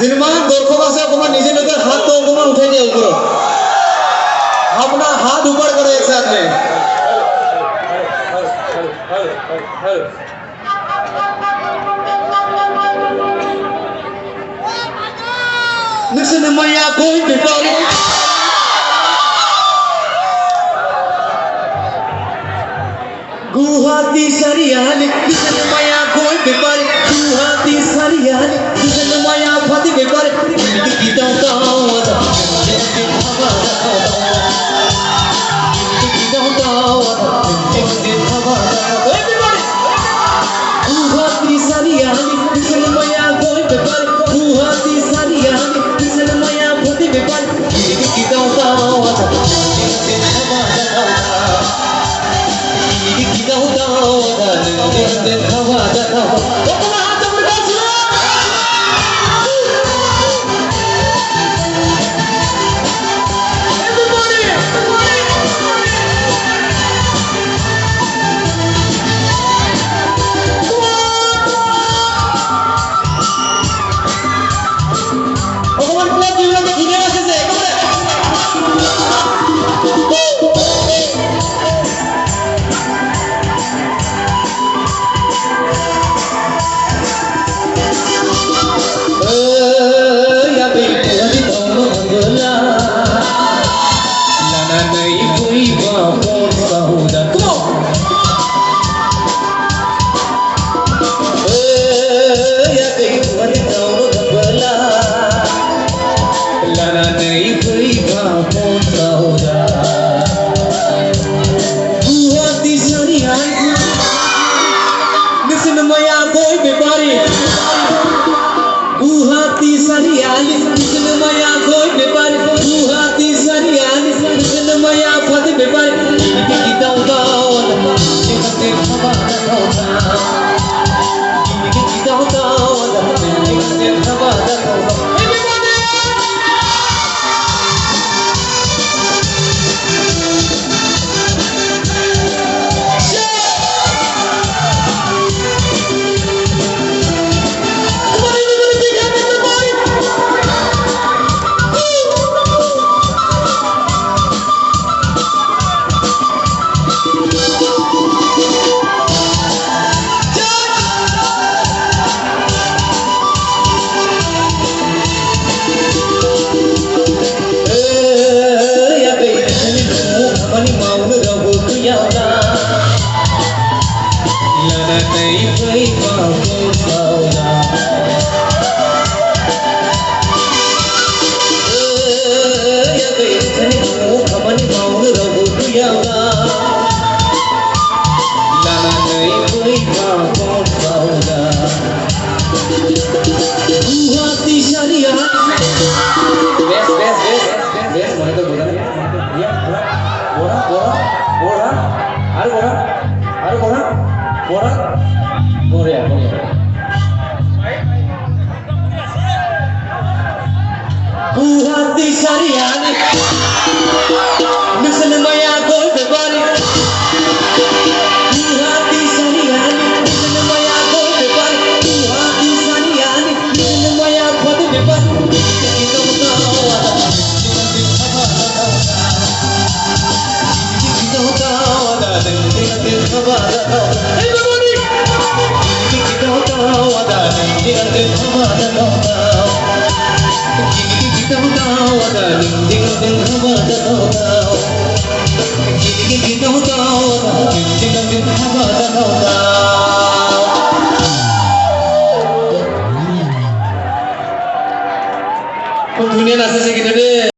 जिनमान दर्शक আছে অকমান নিজে নিজে হাত তো অকমান উঠাই দিয়ে উপরে अपना हाथ ऊपर करो एक साथ में Listen to my boy before Guwahati Sariyali Listen to my boy before Guwahati Sariyali Listen to my Fati before Kita tahu ada Guwahati Sariyali Listen to my boy before Guwahati Sariyali Listen to my Fati before Kita tahu ada Kita tahu ada Listen to my boy, everybody. Guwahati Sariyali, listen to my boy, everybody. Guwahati Sariyali, listen to my Fati, everybody. Kita tahu, Guwahati Sariyali. Bes, monitor bola nih. Iya, bola. Ada bola ya. Guwahati Sariyali. Listen to my boy, everybody. Guwahati Sariyali. Listen to my boy, everybody. Guwahati Sariyali. Listen to my Fati, everybody. Kita tahu ada. Kita tahu ada. Everybody. Kita tahu ada. Kita tahu ada. Kita tahu ada.